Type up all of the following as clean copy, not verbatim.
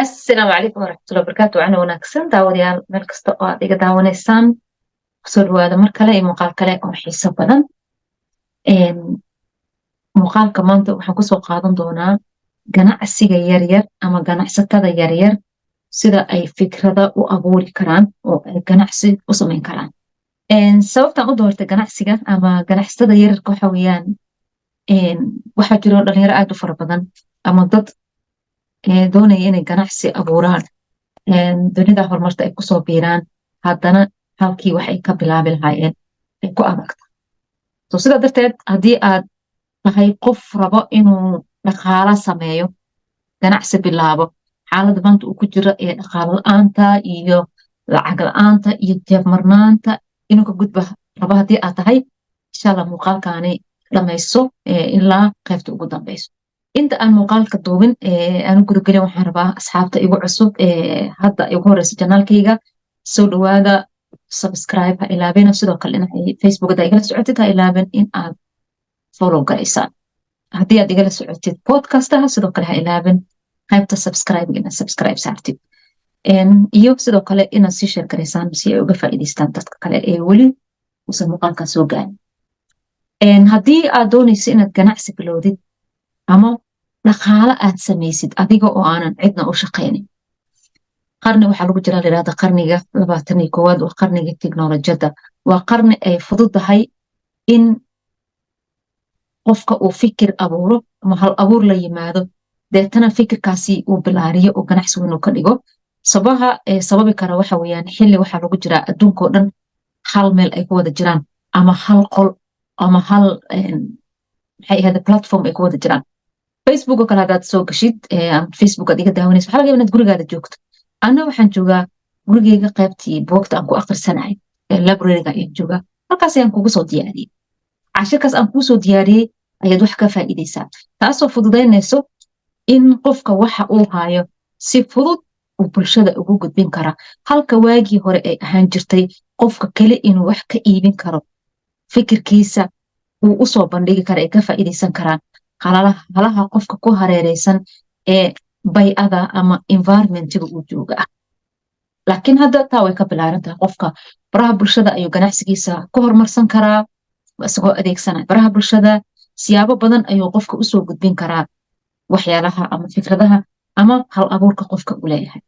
Asalaamu calaykum waraxmatullahi wabarakaatu. Waxaan wanaagsan daawadayaal meel kasta oo aad iga daawanaysaan. Kusoo dhawaada mar kale iyo muuqaal kale oo xiiso badan. Een, Muuqaalka maanta waxaan kusoo qaadan doonaa ganacsiga yaryar ama ganacsatada yaryar sida ay fikrada u abuuri karaan oo ay ganacsi u samayn karaan. Sababtaan u doortay ganacsiga ama ganacsatada yaryarka waxa weeyaan waxaa jiro dhalinyaro aad u fara badan ama dad doonaya inay ganacsi abuuraan. Dunida horumarta ay kusoo biiraan haddana halkii wax ay ka bilaabi lahaayeen ay ku adagta. Sidaa darteed haddii aad tahay qof rabo inuu dhaqaala sameeyo ganacsi bilaabo xaaladda maanta uu ku jiro ee dhaqaalo la-aanta iyo lacag la-aanta iyo jeebmarnaanta inuu ka gudba rabo haddii aad tahay insha Allah muuqaalkaani dhamayso ilaa qaybta ugu dambeyso. Inta aan muuqaalka duubin aanu gudagelin waxaan rabaa asxaabta igu cusub hadda igu horeysa janaalkayga soo dhawaada subscribe ha ilaabina sidoo kale in facebookda igala socotid ha ilaabin in aad follow garaysaan haddii aad igala socotid podcastaha sidoo kale ha ilaabin qaybta subscribe inaad subscribe saartid iyo sidoo kale inaad sii share garaysaan si ay uga faa'iidaystaan dadka kale ee weli uusan muuqaalkan soo gaarin. Haddii aad doonayso inaad ganacsi bilowdid ama dhaqaale aad samaysid adiga oo aanan cidna u shaqaynin. Qarni waxaa lagu jiraa layirahda qarniga 21aad waa qarniga tiknoolajiyada. Waa qarni ay fududahay in qofka uu fikir abuuro ama hal abuur la yimaado deetana fikirkaasi uu bilaariyo oo ganacsi weyn uu ka dhigo. Sababi kara waxa weeyaan xilli waxaa lagu jiraa adduunka oo dhan hal meel ay ku wada jiraan ama hal qol ama hal maxay ahayd platform ay ku wada jiraan. Facebook oo kale hadaad soo gashid Facebook aad iga daawanayso waxaa laga yaabaa inaad gurigaada joogto. Anna waxaan joogaa gurigeyga qaybtii buugta aan ku akhrisanahay library-ga ayaan joogaa. Halkaas ayaan kugu soo diyaariyey. Cashirkaas aan kuu soo diyaariyey ayaad wax ka faa'iidaysaa. Taasoo fududaynayso in qofka waxa uu haayo si fudud uu bulshada ugu gudbin kara. Halka waagii hore ay ahaan jirtay qofka kale inuu wax ka iibin karo. Fikirkiisa uu u soo bandhigi kara ay ka faa'iidaysan karaan. Halaha qofka ku hareereysan ee bay'ada ama environmentiga uu jooga ah. Laakiin hadda taa way ka bilaaran tahay qofka baraha bulshada ayuu ganacsigiisa ku horumarsan karaa isagoo adeegsanaya baraha bulshada siyaabo badan ayuu qofka u soo gudbin karaa waxyaalaha ama fikradaha ama hal abuurka qofka u leeyahay.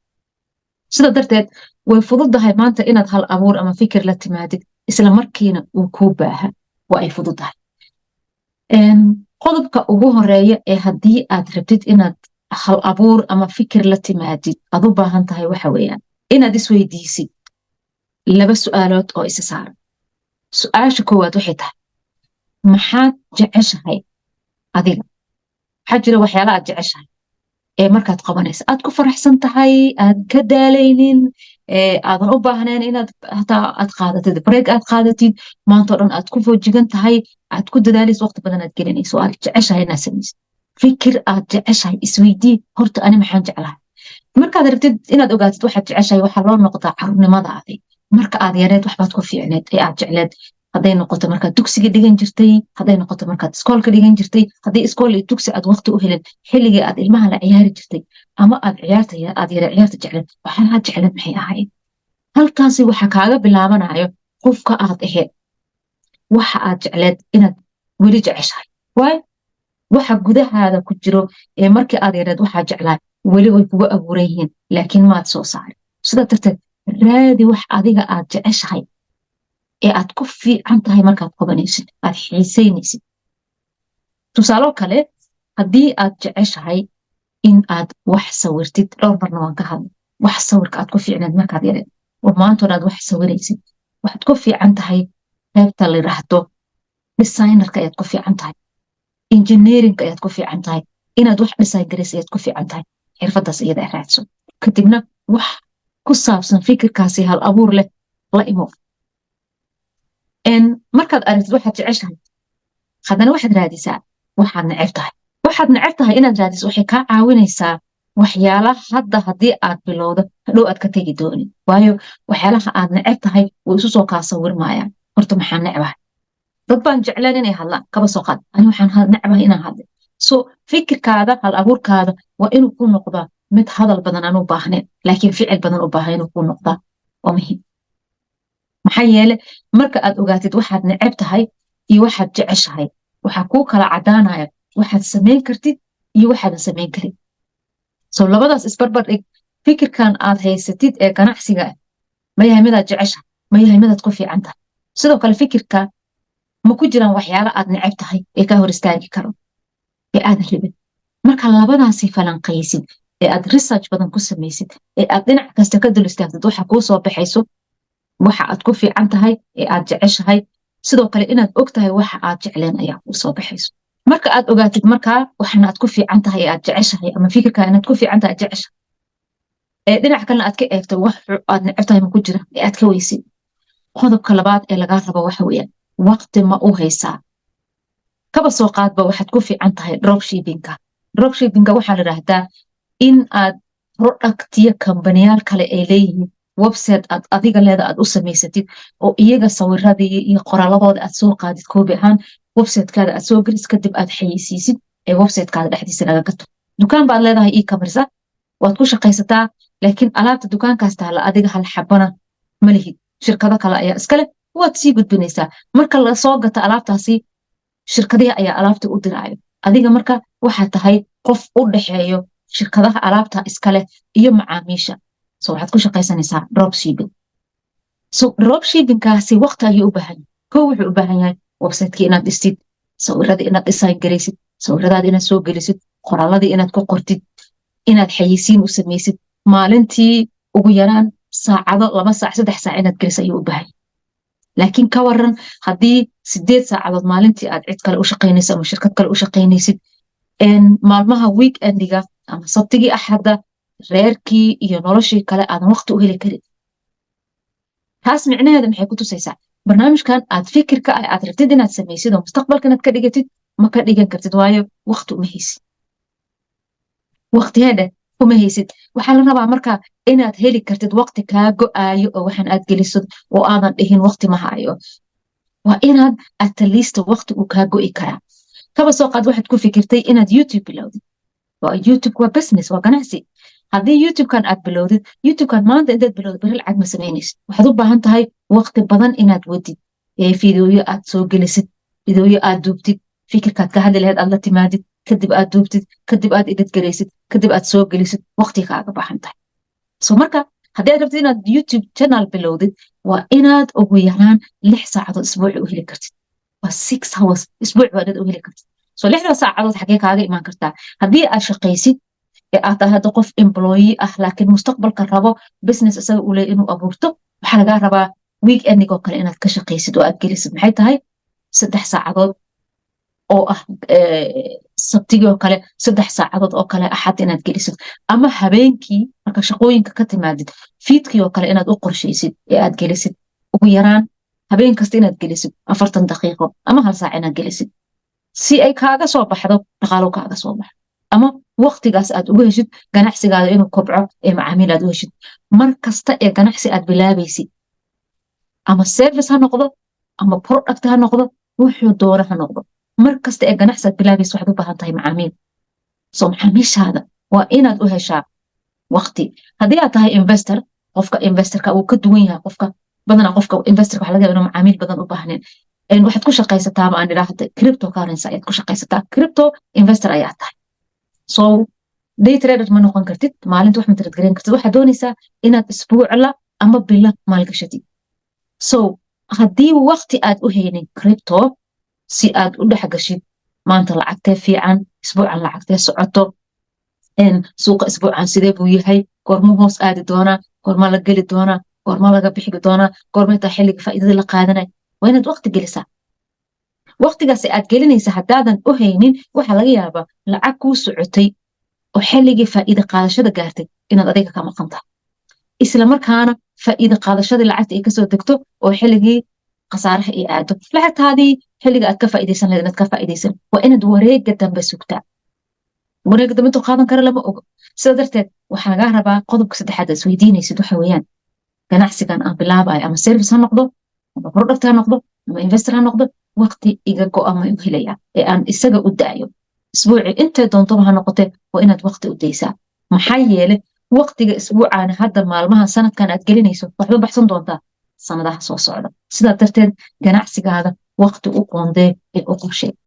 Sida darteed way fududahay maanta inaad hal abuur ama fikir la timaadid isla markiina uu kuu baaha waa ay fududahay. Qodobka ugu horeeya ee haddii aad rabtid inaad hal abuur ama fikir la timaadid aad u baahan tahay waxa weeyaan inaad isweydiisid 2 su'aalood oo isa saaran. Su'aasha koowaad waxay tahay maxaad jeceshahay adiga? Waxaa jira waxyaalo aad jeceshahay ee markaad qabanaysa aad ku faraxsan tahay aad ka daalaynin aadan u baahnayn inaad hataa aad qaadatid break aad qaadatid maanta oo dhan aad ku foojigan tahay aad ku dadaalayso waqti badan aad gelinayso aad jeceshahay inaad samaysid fikir aad jeceshahay isweydii horta ani maxaan jeclahay markaad rabtid inaad ogaatid waxaad jeceshahay waxaa loo noqdaa carruurnimadaadii marka aad yareed waxbaad ku fiicneed ee aad jecleed hadday noqoto markaad dugsiga dhigan jirtay hadday noqoto markaad iskoolka dhigan jirtay haddii iskool iyo dugsi aad waqti u helin xilligii aad ilmaha la ciyaari jirtay ama aad ciyaarta jecleed waxyaalaha jecleed maxay ahayd halkaasi waxa kaaga bilaabanayo qofka aad ahayd waxa aad jecleed inaad weli jeceshahay waay waxa gudahaada ku jiro ee markii aad yareed waxaa jeclaa weli way kugu abuuran yihiin laakiin maad soo saarin sidaa darteed raadi wax adiga aad jeceshahay ee aad ku fiican tahay markaad qabanaysid aad xiisaynaysid. Tusaalo kale haddii aad jeceshahay in aad wax sawirtid dhowr marna waan ka hadlay wax sawirka aad ku fiicneed markaad yareed oo maanta aad wax sawiraysid waxaad ku fiican tahay qaybta la yiraahdo designerka ayaad ku fiican tahay engineering ayaad ku fiican tahay inaad wax design garaysid ayaad ku fiican tahay xirfadaas iyada raadso kadibna wax ku saabsan fikirkaasi hal abuur leh la imo. Markaad aragtid waxaad jeceshahay haddana waxaad raadisaa waxaad neceb tahay inaad raadiso waxay kaa caawinaysaa waxyaalaha hadda haddii aad bilowdo hadhow aad ka tegi doonin waayo waxyaalaha aad neceb tahay way isu soo kaa sawirmayaan horta maxaan necbahay dad baan jeclaan inay hadlaan kaba soo qaad ani waxaan necbahay inaan hadlo so fikirkaada hal abuurkaada waa inuu ku noqdaa mid hadal badan aan u baahnayn laakiin ficil badan u baahan inuu kuu noqdaa waa muhiim. maxaa yeele marka aad ogaatid waxaad neceb tahay iyo waxaad jeceshahay waxaa kuu kala cadaanaya waxaad samayn kartid iyo waxaadan samayn karin. so labadaas isbarbar dhig. fikirkan aad haysatid ee ganacsiga ma yahay midaad jeceshahay, ma yahay midaad ku fiican tahay. sidoo kale fikirka ma ku jiraan waxyaalo aad neceb tahay ee kaa hor istaagi karo ee aadan rabin. marka labadaasi falanqaysid ee aad research badan ku samaysid ee aad dhinac kasta ka dul istaagtid waxa kuu soo baxayso waxa aad ku fiican tahay ee aad jeceshahay, sidoo kale inaad og tahay waxa aad jecleen ayaa kuu soo baxayso. marka aad ogaatid markaa waxana aad ku fiican tahay ee aad jeceshahay ama fikirkaa inaad ku fiican tahay aad jeceshahay ee dhinac kalena aad ka eegto wax aad neceb tahay ma ku jira ee aad ka weysid. qodobka labaad ee lagaa rabo waxa weeyaan waqti ma u haysaa. kaba soo qaadba waxaad ku fiican tahay dropshippingka. dropshippingka waxaa la yidhaahdaa in aad productiyo kambaniyaal kale ay leeyihiin website aad adiga leeda aad u samaysatid oo iyaga sawiradii iyo qoraaladooda aad soo qaadid koobi ahaan websitekaada aad soo gelis kadib aad xayeysiisid ee websitekaada dhexdiisa laga gato. dukaan baad leedahay e-commerce waad ku shaqaysataa laakiin alaabta dukaankaas taala adiga hal xabana ma lihid, shirkado kale ayaa iskale waad sii gudbinaysaa. marka la soo gato alaabtaasi shirkadihi ayaa alaabta u diraayo, adiga marka waxaad tahay qof u dhaxeeyo shirkadaha alaabta iskale iyo macaamiisha. so waxaad ku shaqaysanaysaa dropshipping. so dropshippingkaasi waqti ayuu u baahan yahay. kow wuxuu u baahan yahay websiteki inaad dhistid, sawiradii inaad design garaysid, sawiradaada inaad soo gelisid, qoraaladii inaad ku qortid, inaad xayeysiin u samaysid, maalintii ugu yaraan saacado 2 saac 3 saac inaad geliso ayuu u baahan yahay. laakiin ka waran haddii 8 saacadood maalintii aad cid kale u shaqaynaysid ama shirkad kale u shaqaynaysid, maalmaha weekendiga ama sabtigii axadda reerkii iyo noloshii kale aadan waqti u heli karin. taas micnaheeda maxay ku tusaysaa barnaamijkan aad fikirka aad rabtid inaad samaysid oo mustaqbalka inaad ka dhigatid ma ka dhigan kartid waayo waqti uma haysid. waqtigeeda uma haysid. waxaa la rabaa marka inaad heli kartid waqti kaa go-aayo oo waxaan aad gelisod oo aadan dhihin waqti ma hayo. waa inaad at least waqti uu kaa go'i karaa. kaba soo qaad waxaad ku fikirtay inaad youtube bilowdid. youtube waa business, waa ganacsi. haddii youtubekan aad bilowdid, youtubekan maanta intaad bilowdid bari lacag ma samaynaysid. waxaad u baahan tahay waqti badan inaad wadid fideoyo aad soo gelisid, fideoyo aad duubtid, fikirkaad ka hadli lahayd aad la timaadid, kadib aad duubtid, kadib aad editgaraysid, kadib aad soo gelisid, waqtiga kaaga baahan tahay. so marka haddii aad rabtid inaad youtube channel bilowdid waa inaad ugu yaraan 6 saacadood isbuuci u heli kartid. waa 6 hours isbuuc waa inaad u heli kartid. so 6 saacadood xagee kaaga imaan kartaa haddii aad shaqaysid ee aad tahay hadda qof employee ah laakiin mustaqbalka rabo business isaga uu leeyahay inuu abuurto. waxaa lagaa rabaa weekending oo kale inaad ka shaqaysid oo aad gelisid maxay tahay 3 saacadood oo ah sabtigii oo kale 3 saacadood oo kale axad inaad gelisid, ama habeenkii marka shaqooyinka ka timaadid fiidkii oo kale inaad u qorshaysid ee aad gelisid ugu yaraan habeen kasta inaad gelisid 40 daqiiqo ama 1 saac inaad gelisid si ay kaaga soo baxdo dhaqaalo kaaga soo baxo ama waqtigaas aad uga heshid ganacsigaada inuu kobco ee macaamiil aad u heshid. mar kasta ee ganacsi aad bilaabaysid ama service ha noqdo ama product ha noqdo wuxuu doona ha noqdo, mar kasta ee ganacsi aad bilaabaysid waxaad u baahan tahay macaamiil. so macaamiishaada waa inaad u heshaa waqti. haddii aad tahay investor, qofka investorka uu ka duwan yahay qofka badanaa qofka investorka waxa laga yaabaa inuu macaamiil badan u baahnayn. waxaad ku shaqaysataa ma aan idhaahda cryptocurrency ayaad ku shaqaysataa, crypto investor ayaa tahay. so day trader ma noqon kartid, maalinta wax ma trade gareyn kartid. waxaad doonaysaa inaad isbuucla ama bilo maalgashatid. so haddii waqti aad u haynin crypto si aad u dhex gashid maanta lacagtee fiican, isbuucan lacagtee socoto, suuqa isbuucan sidee buu yahay, goorma hoos aadi doonaa, goorma la geli doonaa, goorma laga bixi doonaa, goorma intaa xilliga faa'iidada la qaadanay, waa inaad waqti gelisaa. waqtigaas aad gelinaysa haddaadan u haynin waxaa laga yaabaa lacag kuu socotay oo xilligii faa'iida qaadashada gaartay inaad adiga ka maqan tahay, isla markaana faa'iida qaadashadii lacagta ay kasoo degto oo xilligii khasaaraha ay aado. lacagtaadii xilliga aad ka faa'iidaysan lahayd inaad ka faa'iidaysan waa inaad wareega dambe sugtaa. wareega dambe intuu qaadan karo lama ogo. sida darteed waxaa lagaa rabaa qodobka 3aad isweydiinaysid waxa weeyaan ganacsigan aan bilaabayo ama service ha noqdo ama product ha noqdo ama investor ha noqdo waqti iga go'a ma u helaya ee aan isaga u daayo. isbuuci intay doontaba ha noqotee waa inaad waqti u daysaa. maxaa yeele waqtiga isbuucaana hadda maalmaha sanadkan aad gelinayso waxaad u baxsan doontaa sanadaha soo socda sidaa darteed ganacsigaada waqti u qoondee ee u qorshe